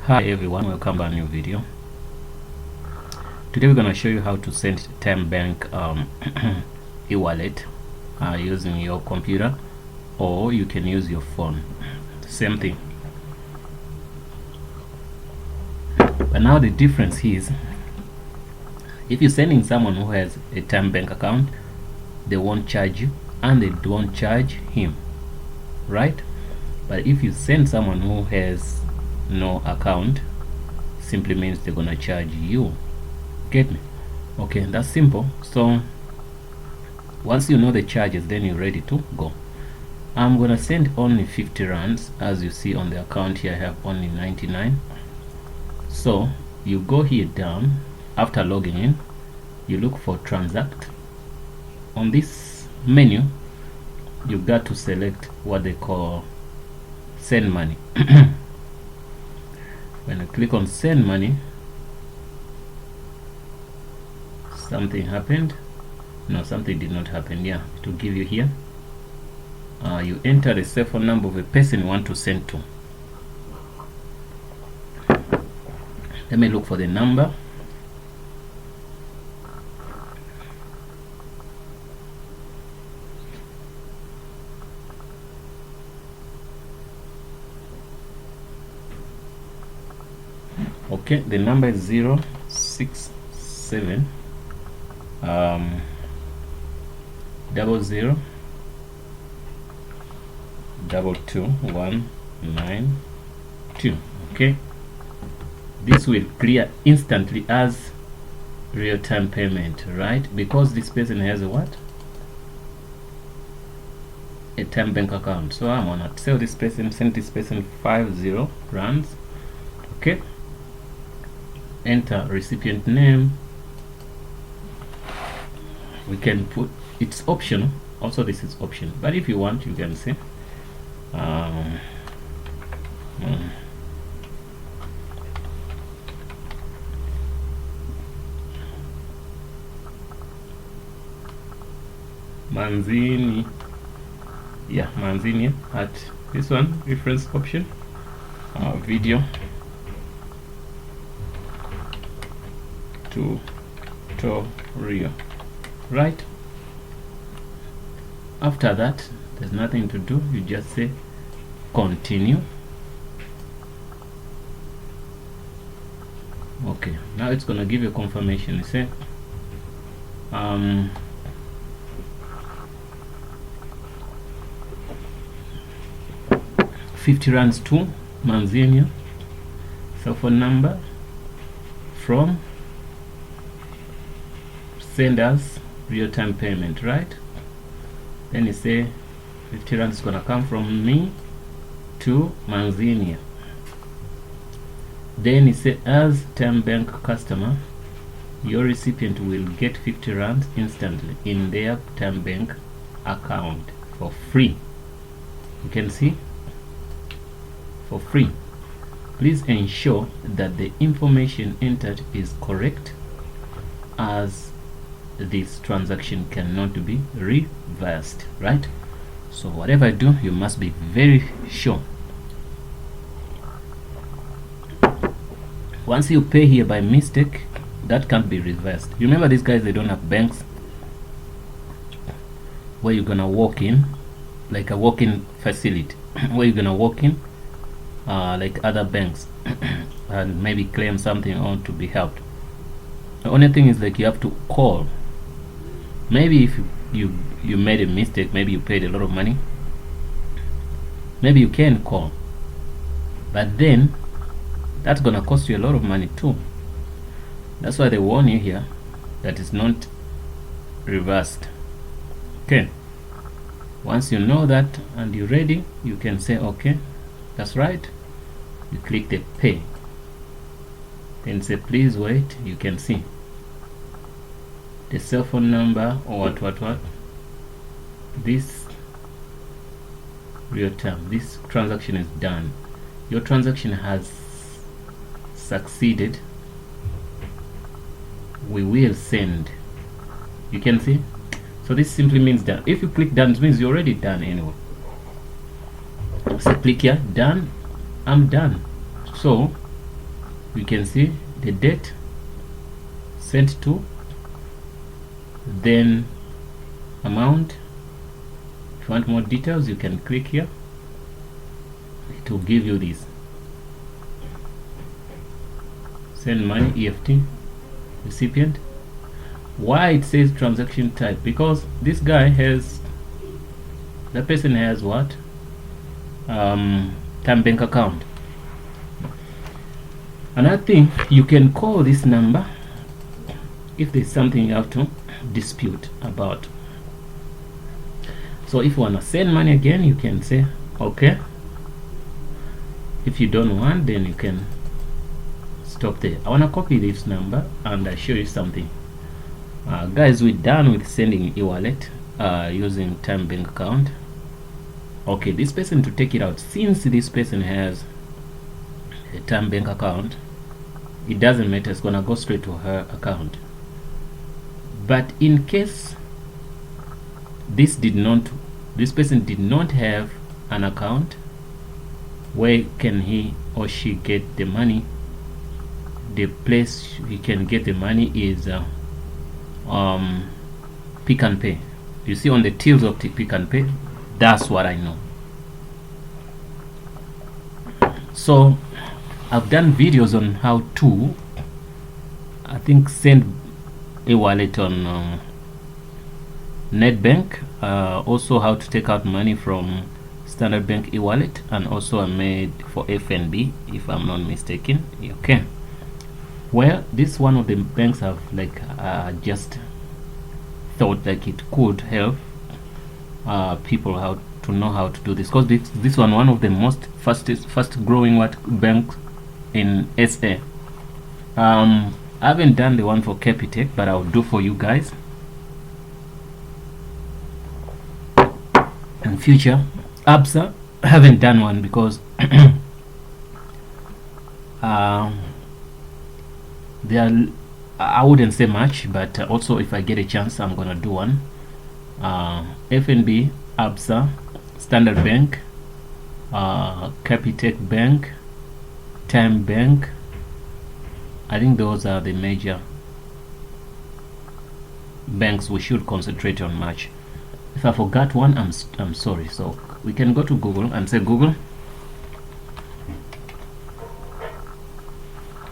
Hi everyone, welcome to a new video. Today we're going to show you how to send Tymebank eWallet using your computer, or you can use your phone. Same thing. But now the difference is, if you're sending someone who has a Tymebank account, they won't charge you and they don't charge him, right? But if you send someone who has no account, simply means they're gonna charge you. Get me? Okay, that's simple. So once you know the charges, then you're ready to go. I'm gonna send only 50 rands. As you see on the account here, I have only 99. So you go here down. After logging in, you look for transact. On this menu, you've got to select what they call send money. When I click on send money, something happened. No, something did not happen. Yeah, it will give you here. You enter the cell phone number of a person you want to send to. Let me look for the number. Okay, the number is 067 00 22192. Okay, this will clear instantly as real-time payment, right? Because this person has a what? A Tymebank account. So I'm gonna tell this person, send this person 50 rands. Okay, enter recipient name. We can put, it's optional, also this is optional, but if you want you can say Manzini. Yeah, Manzini at this one, reference option, video tutorial, right? After that, there's nothing to do. You just say continue. Okay, now it's gonna give you confirmation. You say 50 rands to Manzini, cell phone number from senders, real-time payment, right? Then you say 50 rands is gonna come from me to Manzini. Then you say, as Tymebank customer, your recipient will get 50 rands instantly in their Tymebank account for free. You can see, for free. Please ensure that the information entered is correct, as this transaction cannot be reversed, right? So whatever I do, you must be very sure. Once you pay here by mistake, that can't be reversed. You remember these guys, they don't have banks where you're gonna walk in, like a walk-in facility where you're gonna walk in like other banks and maybe claim something or to be helped. The only thing is, like, you have to call. Maybe if you made a mistake, maybe you paid a lot of money, maybe you can call, but then that's gonna cost you a lot of money too. That's why they warn you here that it's not reversed. Okay, once you know that and you're ready, you can say okay, that's right. You click the pay, then say please wait. You can see the cell phone number or what this real time, this transaction is done. Your transaction has succeeded. We will send. You can see. So this simply means that if you click done, it means you're already done anyway. So click here, done. I'm done. So You can see the date, sent to, then amount. If you want more details, you can click here. It will give you this. Send money, EFT, recipient. Why it says transaction type? Because this guy has, the person has what? Tymebank account. Another thing, you can call this number if there's something you have to dispute about. So if you want to send money again, you can say okay. If you don't want, then you can stop there. I want to copy this number and show you something. Guys, we're done with sending eWallet using Tymebank account. Okay, this person, to take it out, since this person has a Tymebank account, it doesn't matter, it's gonna go straight to her account. But in case this person did not have an account, where can he or she get the money? The place he can get the money is Pick and Pay. You see on the tills of the Pick and Pay, that's what I know. So I've done videos on how to, I think, send eWallet on NetBank, also how to take out money from Standard Bank eWallet, and also I made for FNB, if I'm not mistaken. Okay, well, this one of the banks have like just thought like it could help people how to know how to do this, because this one of the most fast growing banks in SA. I haven't done the one for Capitec, but I'll do for you guys in future. ABSA, I haven't done one because there are, I wouldn't say much, but also if I get a chance, I'm gonna do one. FNB, ABSA, Standard Bank, Capitec Bank, Tymebank. I think those are the major banks we should concentrate on much. If I forgot one, I'm sorry. So we can go to Google and say Google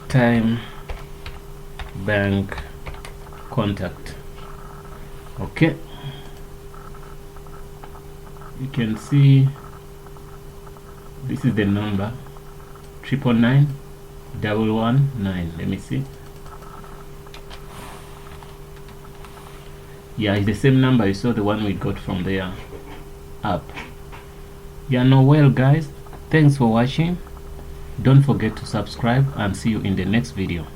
Tymebank contact. Okay, you can see this is the number 999 Let me see. Yeah, it's the same number you saw, the one we got from their app. Yeah, no, well guys, thanks for watching. Don't forget to subscribe and see you in the next video.